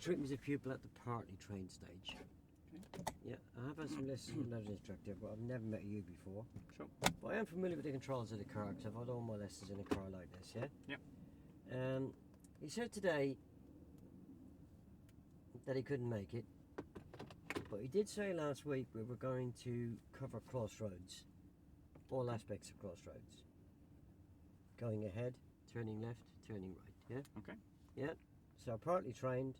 treat me as a pupil at the partly trained stage. Okay. Yeah, I have had some lessons with another instructor, but I've never met you before. Sure. But I am familiar with the controls of the car because I've had all my lessons in a car like this, yeah? Yep. He said today that he couldn't make it, but he did say last week we were going to cover Crossroads, all aspects of Crossroads. Going ahead, turning left, turning right, yeah? Okay. Yeah, so partly trained,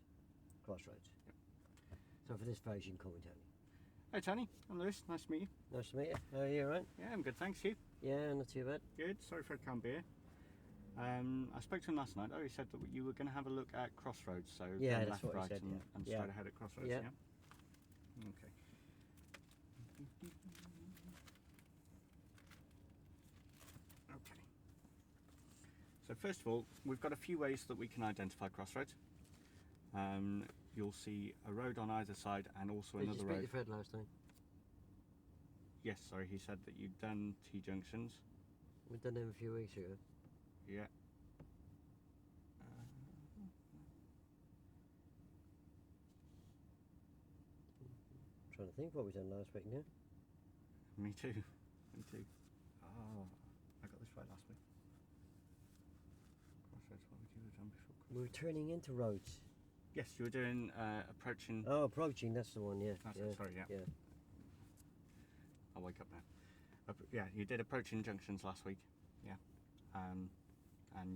Crossroads. Yep. So for this phase you can call me Tony. Hey Tony, I'm Lewis, nice to meet you. Nice to meet you. How are you, alright? Yeah, I'm good, thanks. You? Yeah, not too bad. Good, sorry for I can't be here. I spoke to him last night. Oh, he said that you were going to have a look at Crossroads, so Yeah, go that's left, what he right, said, and, yeah. and Yeah. straight ahead at Crossroads. Yeah. Okay. Okay. So first of all, we've got a few ways that we can identify Crossroads. You'll see a road on either side, and also Did you another speak road. to Fred last time? Yes, sorry, he said that you'd done T junctions. We've done them a few weeks ago. Yeah. Trying to think what we done last week now. Me too. Me too. Oh, I got this right last week. Crossroads, what would you have done before Crossroads? We were turning into roads. Yes, you were doing approaching. Oh, approaching, that's the one, yeah. That's yeah. it, sorry, yeah. Yeah. I'll wake up now. Yeah, you did approaching junctions last week. Yeah. And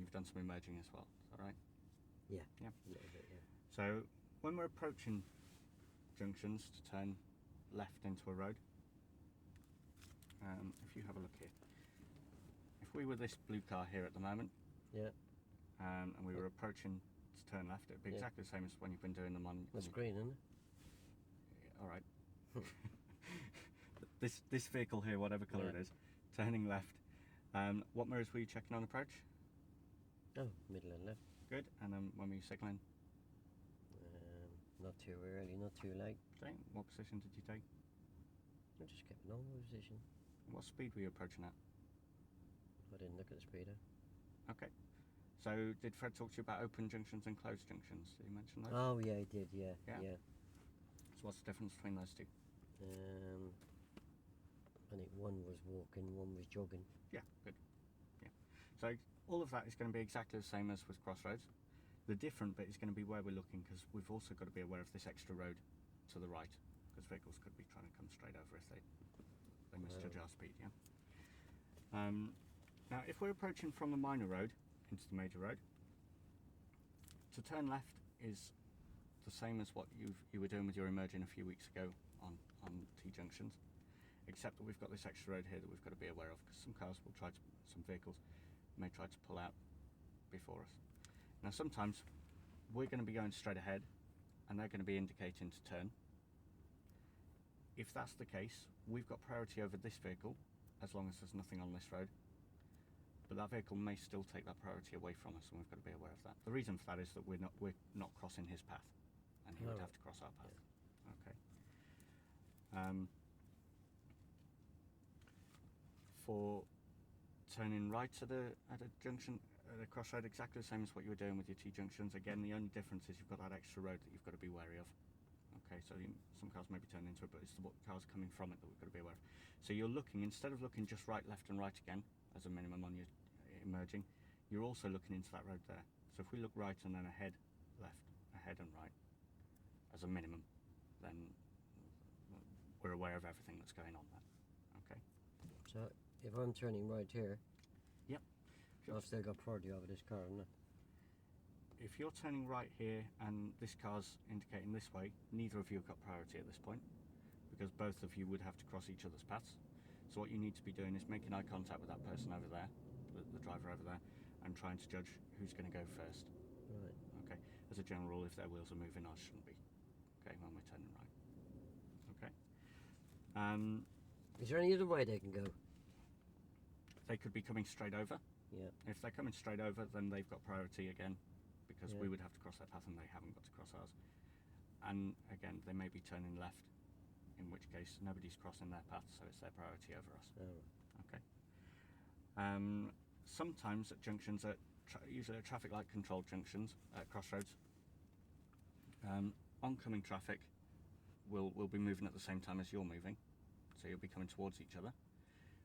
you've done some emerging as well. Is that right? Yeah. Yeah. A little bit, yeah. So when we're approaching junctions to turn left into a road, if you have a look here, if we were this blue car here at the moment, Yeah. and we were approaching to turn left, it'd be Yeah. exactly the same as when you've been doing them on. That's green, isn't it? Yeah, all right. This vehicle here, whatever colour it Yeah. is, turning left. What mirrors were you checking on approach? Oh, middle and left. Good. And then when were you signalling? Not too early, not too late. Okay. What position did you take? I just kept a normal position. What speed were you approaching at? I didn't look at the speedo. Okay. So did Fred talk to you about open junctions and closed junctions? Did he mention those? Oh, yeah, he did, yeah. Yeah. Yeah. So what's the difference between those two? I think one was walking, one was jogging. Yeah, good. Yeah. So all of that is going to be exactly the same as with Crossroads. The different bit is going to be where we're looking, because we've also got to be aware of this extra road to the right, because vehicles could be trying to come straight over if they misjudge our speed, yeah? Now, if we're approaching from a minor road into the major road, to turn left is the same as what you were doing with your emerging a few weeks ago on T-junctions, except that we've got this extra road here that we've got to be aware of, because some cars will some vehicles may try to pull out before us. Now sometimes we're going to be going straight ahead and they're going to be indicating to turn. If that's the case, we've got priority over this vehicle as long as there's nothing on this road, but that vehicle may still take that priority away from us, and we've got to be aware of that. The reason for that is that we're not crossing his path, and he would have to cross our path. Yeah. Okay. For turning right at a junction, at a crossroad, exactly the same as what you were doing with your T-junctions. Again, the only difference is you've got that extra road that you've got to be wary of. Okay, so some cars may be turning into it, but it's the cars coming from it that we've got to be aware of. So you're looking, instead of looking just right, left and right again, as a minimum on your emerging, you're also looking into that road there. So if we look right and then ahead, left, ahead and right, as a minimum, then we're aware of everything that's going on there. Okay? So if I'm turning right here, Yep. I've still got priority over this car, haven't I? If you're turning right here and this car's indicating this way, neither of you have got priority at this point, because both of you would have to cross each other's paths. So what you need to be doing is making eye contact with that person over there, the driver over there, and trying to judge who's going to go first. Right. Okay. As a general rule, if their wheels are moving, ours shouldn't be. Okay, when we're turning right. Okay. Is there any other way they can go? They could be coming straight over. Yeah. If they're coming straight over, then they've got priority again, because Yeah. we would have to cross their path and they haven't got to cross ours. And again, they may be turning left, in which case nobody's crossing their path, so it's their priority over us. Oh, right. Okay. Sometimes at junctions, usually at traffic light controlled junctions, at crossroads, Oncoming traffic will be moving at the same time as you're moving, so you'll be coming towards each other.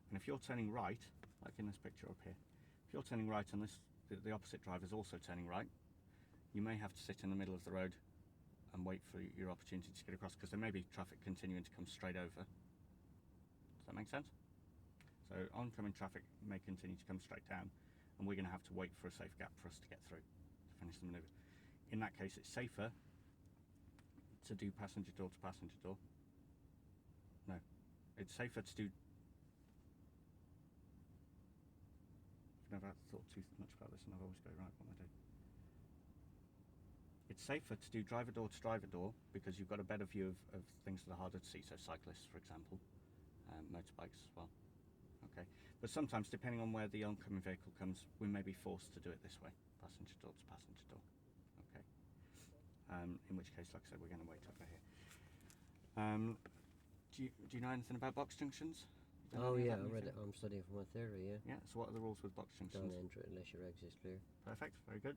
And if you're turning right, like in this picture up here, if you're turning right and the opposite driver is also turning right, you may have to sit in the middle of the road and wait for your opportunity to get across, because there may be traffic continuing to come straight over. Does that make sense? So oncoming traffic may continue to come straight down, and we're going to have to wait for a safe gap for us to get through to finish the manoeuvre. In that case, it's safer to do passenger door to passenger door. No, it's safer to do. I've never thought too much about this, and I've always got it right what I do. It's safer to do driver door to driver door, because you've got a better view of things that are harder to see, so cyclists, for example, motorbikes as well. Okay, but sometimes, depending on where the oncoming vehicle comes, we may be forced to do it this way, passenger door to passenger door. Okay, in which case, like I said, we're going to wait over here. Do you know anything about box junctions? Oh yeah, I read it. I'm studying for my theory. Yeah. Yeah. So what are the rules with box junctions? Don't enter it unless your exit's clear. Perfect. Very good.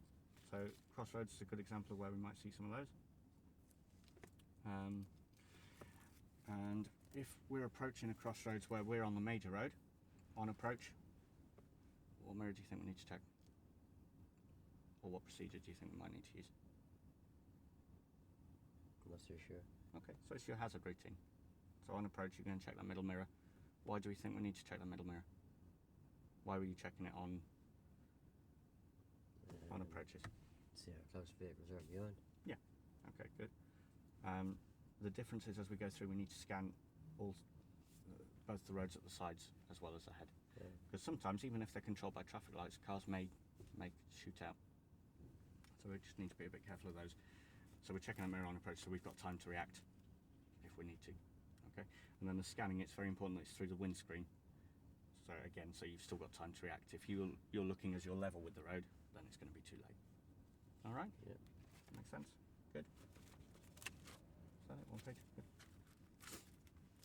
So Crossroads is a good example of where we might see some of those. And if we're approaching a crossroads where we're on the major road, on approach, what mirror do you think we need to check? Or what procedure do you think we might need to use? I'm not so sure. Okay, so it's your hazard routine. So on approach, you're going to check that middle mirror. Why do we think we need to check that middle mirror? Why were you checking it on approaches? See how close vehicles are behind. Yeah. Okay, good. The difference is, as we go through, we need to scan both the roads at the sides as well as ahead. Yeah. Because sometimes, even if they're controlled by traffic lights, cars may shoot out. So we just need to be a bit careful of those. So we're checking our mirror on approach, so we've got time to react if we need to. Okay. And then the scanning, it's very important that it's through the windscreen. So again, so you've still got time to react. If you're looking as you're level with the road, then it's going to be too late. All right. Yeah. Makes sense. Good. Is that it? One page. Good.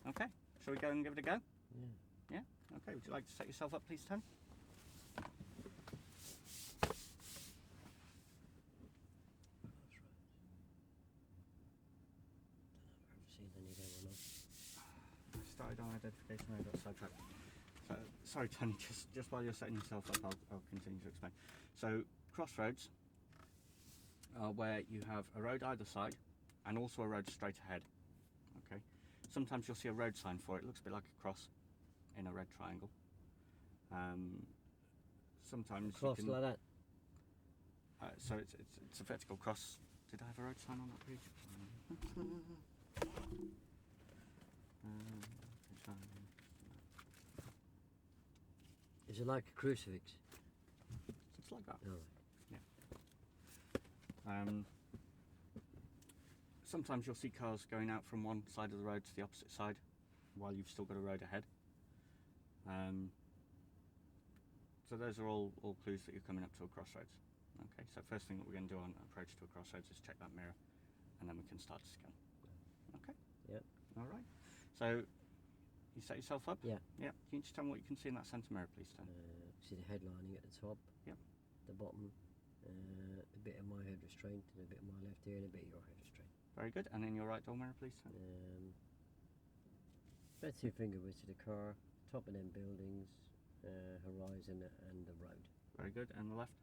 Okay. Shall we go and give it a go? Yeah. Yeah. Okay. Would you like to set yourself up, please, Tony? Started on identification, I got sidetracked. So, sorry, Tony, just while you're setting yourself up, I'll continue to explain. So, crossroads are where you have a road either side and also a road straight ahead. Okay. Sometimes you'll see a road sign for it. It looks a bit like a cross in a red triangle. Sometimes Cross you can, like that. so it's a vertical cross. Did I have a road sign on that page? Is it like a crucifix? It's like that. No. Yeah. Sometimes you'll see cars going out from one side of the road to the opposite side while you've still got a road ahead. So those are all clues that you're coming up to a crossroads. Okay, so first thing that we're going to do on approach to a crossroads is check that mirror, and then we can start to scan. Okay? Yep. All right. So you set yourself up? Yeah. Yeah. Can you just tell me what you can see in that centre mirror, please, Tony? See the headlining at the top. Yep. The bottom. A bit of my head restraint and a bit of my left ear and a bit of your head restraint. Very good. And in your right door mirror, please, Tony? About 2 finger widths to the car, top of them buildings, horizon and the road. Very good. And the left?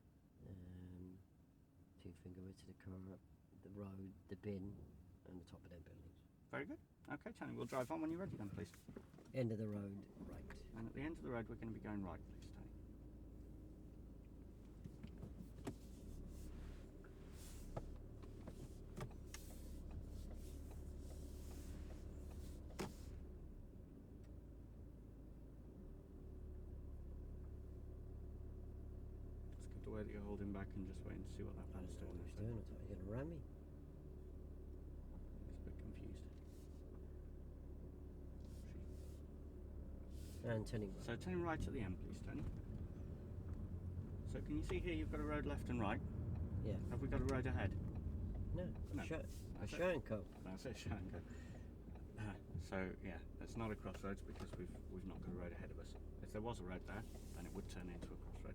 2 finger widths to the car, the road, the bin, and the top of them buildings. Very good. Okay, Tony, we'll drive on when you're ready then, please. End of the road, right. And at the end of the road, we're going to be going right, please, Tony. It's good the way that you're holding back and just waiting to see what that I man's don't know doing. what he's doing. I thought he was going to ram me. He's a bit confused. And turning right. So turning right at the end, please, Tony. So can you see here you've got a road left and right? Yeah. Have we got a road ahead? No. No. A That's it. Shanko. That's it, Shango. So yeah, it's not a crossroads because we've not got a road ahead of us. If there was a road there, then it would turn into a crossroad.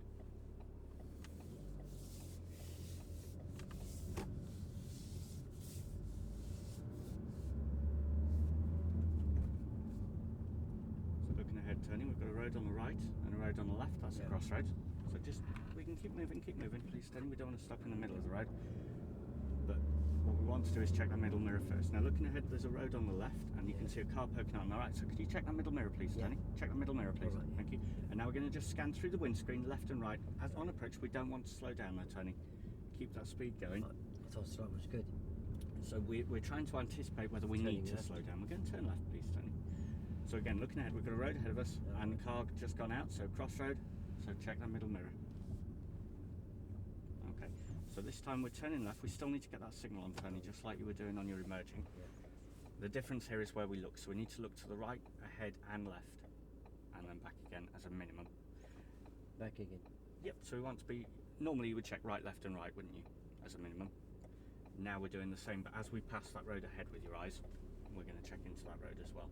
Tony. We've got a road on the right and a road on the left. That's a crossroad. So just, we can keep moving, please, Tony. We don't want to stop in the middle of the road. But what we want to do is check that middle mirror first. Now, looking ahead, there's a road on the left, and you can see a car poking out on the right. So could you check that middle mirror, please, Tony? Check that middle mirror, please. Right. Thank you. And now we're going to just scan through the windscreen, left and right. As on approach, we don't want to slow down there, Tony. Keep that speed going. I thought slow was good. So we're trying to anticipate whether we need to slow down. We're going to turn left, please, Tony. So again, looking ahead, we've got a road ahead of us, and the car just gone out, so crossroad. So check that middle mirror. Okay. So this time we're turning left. We still need to get that signal on, Tony, just like you were doing on your emerging. The difference here is where we look. So we need to look to the right, ahead, and left, and then back again as a minimum. Back again. Yep. So we want to be. Normally you would check right, left, and right, wouldn't you, as a minimum? Now we're doing the same, but as we pass that road ahead with your eyes, we're going to check into that road as well.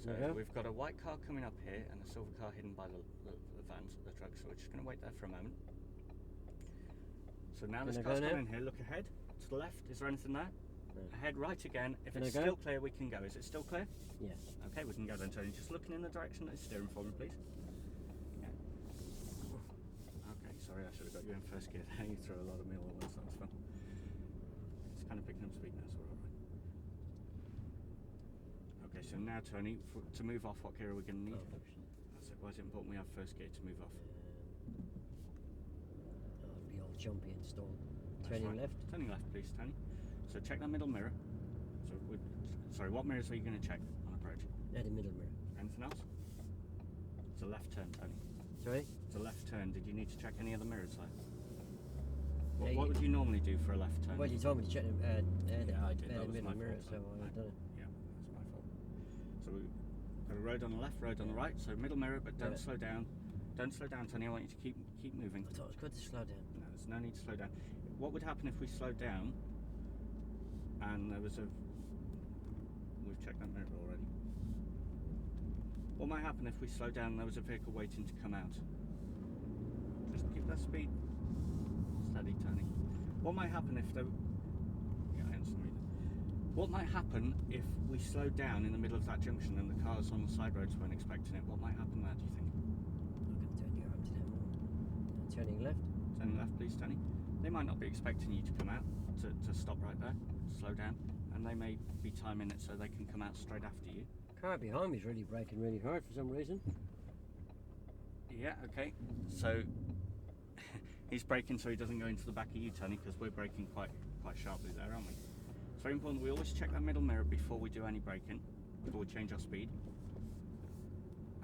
So we've got a white car coming up here and a silver car hidden by the vans, the trucks, so we're just going to wait there for a moment. So now this car's coming in here, look ahead, to the left, is there anything there? No. Ahead, right again, if it's still clear we can go. Is it still clear? Yes. Okay, we can go then, Tony. Just looking in the direction that it's steering for me, please. Yeah. Okay, sorry, I should have got you in first gear there. You threw a lot of me all at once, that was fun. It's kind of picking up speed now, so we're alright. Okay, so now, Tony, to move off, what gear are we going to need? That's it. Why is it important we have first gear to move off? The old jumpy install. Turning left. Turning left, please, Tony. So check that middle mirror. So sorry, what mirrors are you going to check on approach? The middle mirror. Anything else? It's a left turn, Tony. Sorry? It's a left turn. Did you need to check any other mirrors there? What would you normally do for a left turn? Well, you told me to check the I did. That was middle my mirror, fault. so I've done it. Yeah, that's my fault. So we've got a road on the left, road on the right. So middle mirror, but don't slow down. Don't slow down, Tony. I want you to keep moving. I thought it was good to slow down. No, there's no need to slow down. What would happen if we slowed down and there was a... We've checked that mirror already. What might happen if we slow down and there was a vehicle waiting to come out? Just keep that speed steady, Tony. What might happen if there... Yeah, I understand what you did. What might happen if we slowed down in the middle of that junction and the cars on the side roads weren't expecting it? What might happen there, do you think? I'm going to turn you up to them. Turning left. Turning left, please, Tony. They might not be expecting you to come out, to stop right there, to slow down, and they may be timing it so they can come out straight after you. Car behind me is really braking really hard for some reason. Yeah, okay. So he's braking so he doesn't go into the back of you, Tony, because we're braking quite sharply there, aren't we? It's very important we always check that middle mirror before we do any braking, before we change our speed.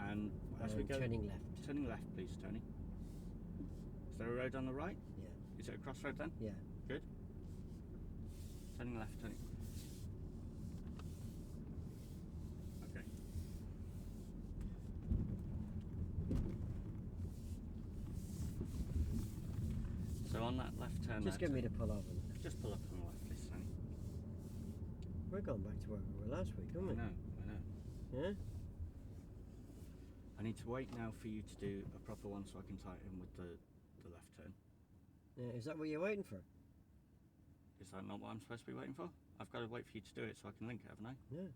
And as we go... Turning left. Turning left, please, Tony. Is there a road on the right? Yeah. Is it a crossroad then? Yeah. Good. Turning left, Tony. Okay. So on that left turn Just there, get me to pull over. just pull up on the left, please, Tony. We're going back to where we were last week, aren't we? I know. Yeah? I need to wait now for you to do a proper one so I can tie it in with the left turn. Yeah, is that what you're waiting for? Is that not what I'm supposed to be waiting for? I've got to wait for you to do it so I can link it, haven't I? Yeah.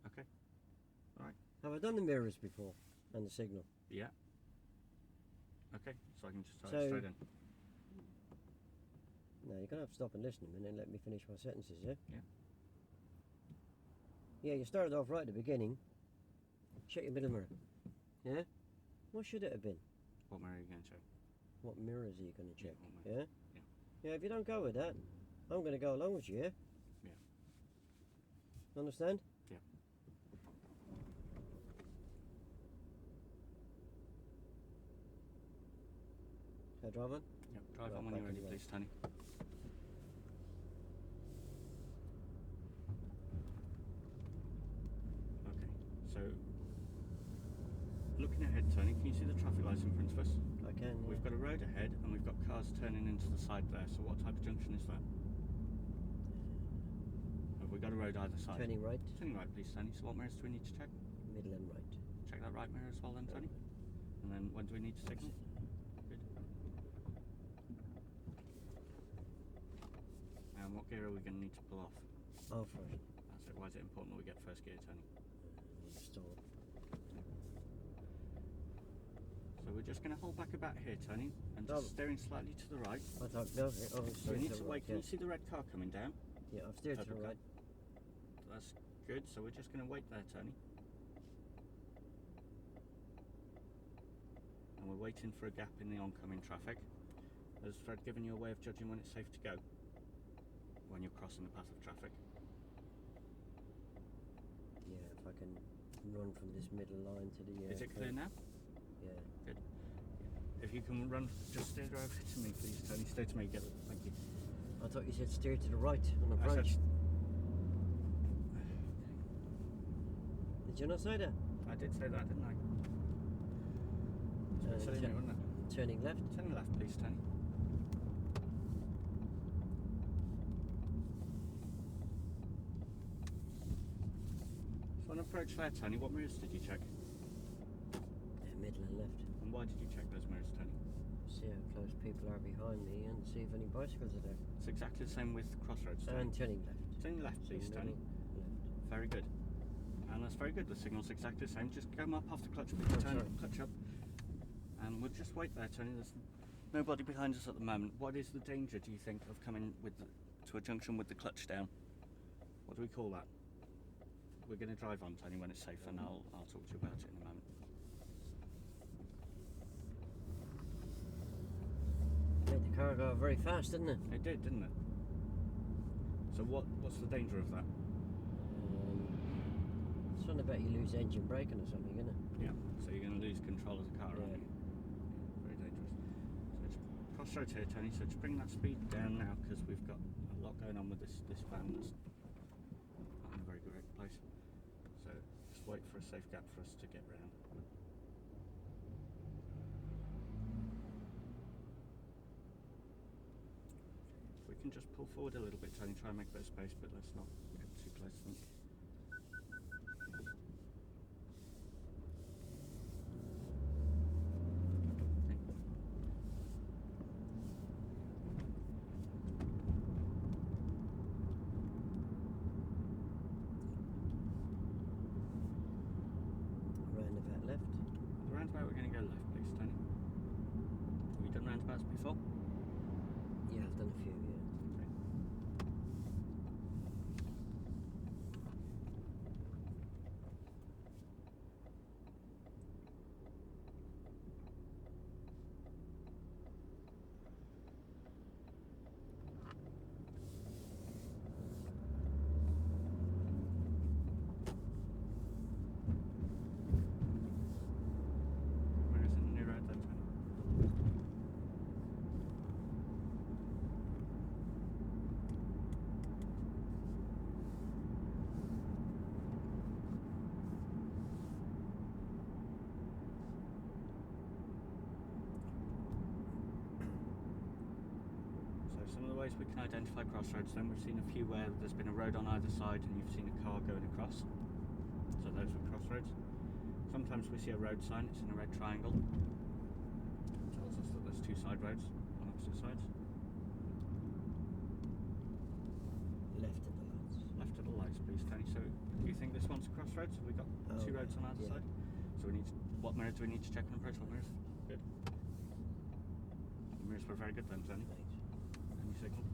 Okay. Alright. Have I done the mirrors before? And the signal? Yeah. Okay, so I can just tie it straight in. No, you're going to have to stop and listen a minute and let me finish my sentences, yeah? Yeah. Yeah, you started off right at the beginning. Check your middle mirror. Yeah? What should it have been? What mirror are you going to check? What mirrors are you going to check? Yeah? Yeah? Yeah, if you don't go with that, I'm going to go along with you, yeah? Yeah. Understand? Yeah. Can I drive on? Yep, drive Right, on when back you're ready, as well. please, Tony. Okay, so looking ahead, Tony, can you see the traffic lights in front of us? I can, yeah. We've got a road ahead and we've got cars turning into the side there, so what type of junction is that? Have we got a road either side? Turning right. Turning right, please, Tony. So what mirrors do we need to check? Middle and right. Check that right mirror as well then, Tony. And then when do we need to signal? Good. And what gear are we going to need to pull off? Oh, first. That's it. Why is it important that we get first gear, Tony? Stall. So we're just going to hold back about here, Tony, and Oh. just steering slightly to the right. I thought, no, oh, So we need to wait. Can yeah. you see the red car coming down? Yeah, I've steered to the Okay. right. That's good. So we're just going to wait there, Tony. And we're waiting for a gap in the oncoming traffic. Has Fred given you a way of judging when it's safe to go? When you're crossing the path of traffic? Yeah, if I can run from this middle line to the... Is it clear now? Yeah. Good. If you can run, just steer over to me, please, Tony. Steer to me, get it. Thank you. I thought you said steer to the right on I approach. said- Did you not say that? I did say that, didn't I? It's a bit silly, wasn't it? Turning left. Turn left, please, Tony. So on approach there, Tony, what mirrors did you check? Yeah, middle and left. And why did you check those mirrors, Tony? See how close people are behind me and see if any bicycles are there. It's exactly the same with Crossroads, Tony. And turning left. Turn left, please, So Tony. middle, left. Very good. And that's very good. The signal's exactly the same. Just come up off the clutch, Oh, turn sorry. clutch up. And we'll just wait there, Tony. There's nobody behind us at the moment. What is the danger, do you think, of coming to a junction with the clutch down? What do we call that? We're going to drive on, Tony, when it's safe, and I'll talk to you about it in a moment. Made the car go very fast, didn't it? It did, didn't it? So what's the danger of that? Something about you lose engine braking or something, isn't it? Yeah. So you're going to lose control of the car, aren't Yeah. you? Very dangerous. So it's Crossroads here, Tony. So just bring that speed down now, because we've got a lot going on with this van that's not in a very good place. So just wait for a safe gap for us to get round. We can just pull forward a little bit, Tony. Try and make a bit of space, but let's not get too close to them. Roundabout left. The roundabout, we're going to go left, please, Tony. Have you done roundabouts before? Yeah, I've done a few, yeah. Okay. Where is it? Near road then, Tony. So some of the ways we can identify crossroads then, we've seen a few where there's been a road on either side and you've seen a car going across. So those are crossroads. Sometimes we see a road sign, it's in a red triangle. It tells us that there's two side roads on opposite sides. Left at the lights. Left at the lights, please, Tony. So do you think this one's a crossroads? Have we got Oh, two roads on either yeah. side? So we need to, what mirrors do we need to check on approach? What mirrors? Good. The mirrors were very good then, Tony. Thanks. Any signal?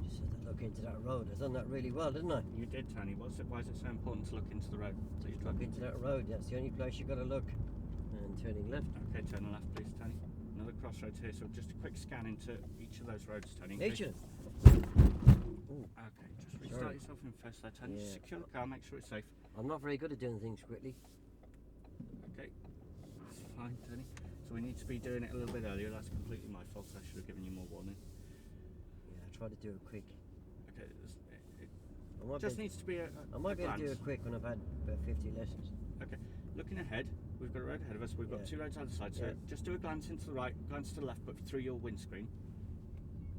Just had to look into that road. I've done that really well, didn't I? You did, Tony. Why is it so important to look into the road? So you Look into that road. That's the only place you've got to look. And turning left. Okay, turn left, please, Tony. Another crossroads here, so just a quick scan into each of those roads, Tony. in Each case- of them? Ooh, Okay, just restart Sorry. yourself in first there, Tony. Yeah. Secure the car, make sure it's safe. I'm not very good at doing things quickly. Okay, that's fine, Tony. So we need to be doing it a little bit earlier. That's completely my fault. I should have given you more warning. Yeah, I try to do it quick. Okay, I might just be, needs to be I might be able to do glance. it quick when I've had about 50 lessons. Okay, looking ahead, we've got a road ahead of us. We've got Yeah. two roads either side. So Yeah. just do a glance into the right, glance to the left, but through your windscreen.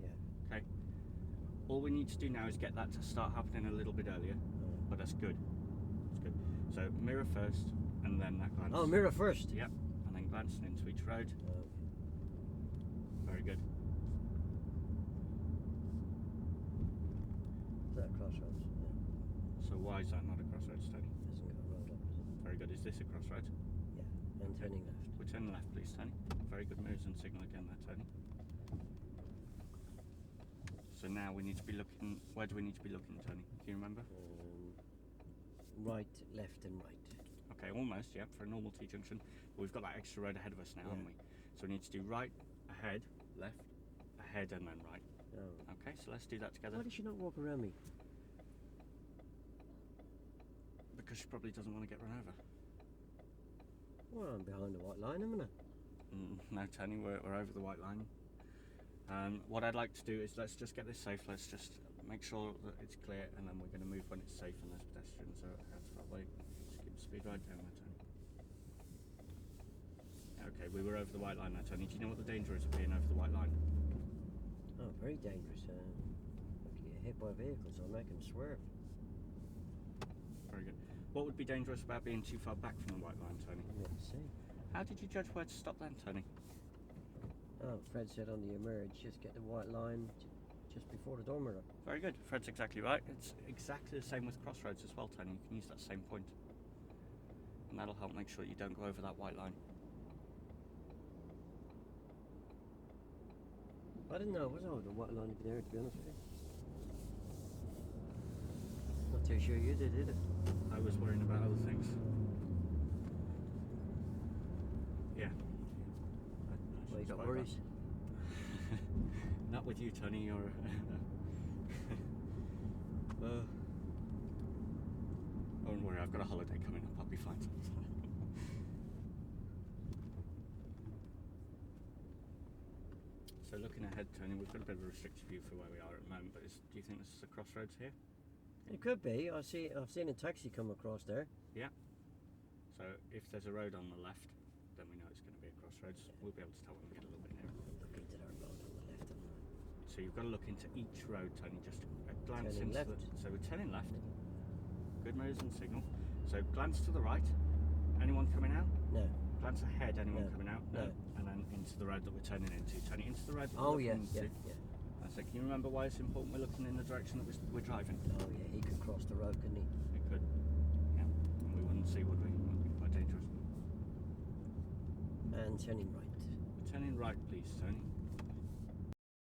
Yeah. Okay. All we need to do now is get that to start happening a little bit earlier, but that's good. That's good. So mirror first, and then that glance. Oh, mirror first. Yep, and then glancing into each road. Oh, Very good. is that crossroads? Yeah. So why is that not a crossroads, Tony? Hasn't got a road opposite. Very good. Is this a crossroads? Yeah, and turning left. We're turning left, please, Tony. Very good moves and signal again there, Tony. So now we need to be looking. Where do we need to be looking, Tony? Do you remember? Right, left, and right. Okay, almost. Yeah, for a normal T junction. But we've got that extra road ahead of us now, Yeah. haven't we? So we need to do right, ahead, left, ahead, and then right. Oh. Okay, so let's do that together. Why does she not walk around me? Because she probably doesn't want to get run over. Well, I'm behind the white line, am I? No, Tony, we're over the white line. What I'd like to do is let's just get this safe. Let's just make sure that it's clear, and then we're going to move when it's safe and there's pedestrians out that way. Just keep the speed right down there, Tony. Okay, we were over the white line now, Tony. Do you know what the danger is of being over the white line? Oh, very dangerous. I could get hit by vehicles. I'll make them swerve. Very good. What would be dangerous about being too far back from the white line, Tony? Let's see. How did you judge where to stop then, Tony? Oh, Fred said on the emerge, just get the white line just before the door mirror. Very good. Fred's exactly right. It's exactly the same with Crossroads as well, Tony. You can use that same point. And that'll help make sure you don't go over that white line. I didn't know it was over the white line over there, to be honest with you. Not too sure you did it? I was worrying about other things. Yeah. Well, you got worries? Not with you, Tony. You're. Don't worry, I've got a holiday coming up. I'll be fine. So looking ahead, Tony, we've got a bit of a restricted view for where we are at the moment. But do you think this is a crossroads here? It could be. I've seen a taxi come across there. Yeah. So if there's a road on the left, then we know it's going to be a crossroads. We'll be able to tell when we get a little bit nearer. Look into that road on the left and right. So you've got to look into each road, Tony. Just a glance Turning into left. So we're turning left. Good moves and signal. So glance to the right. Anyone coming out? No. Glance ahead. Anyone No. coming out? No. And then into the road that we're turning into. Turning into the road that Oh we're yeah, looking into. yeah. So can you remember why it's important we're looking in the direction that we're driving? Oh yeah, he could cross the road, couldn't he? It could. Yeah. And we wouldn't see, would we? It would be quite dangerous. And turning right. We're turning right, please, Tony.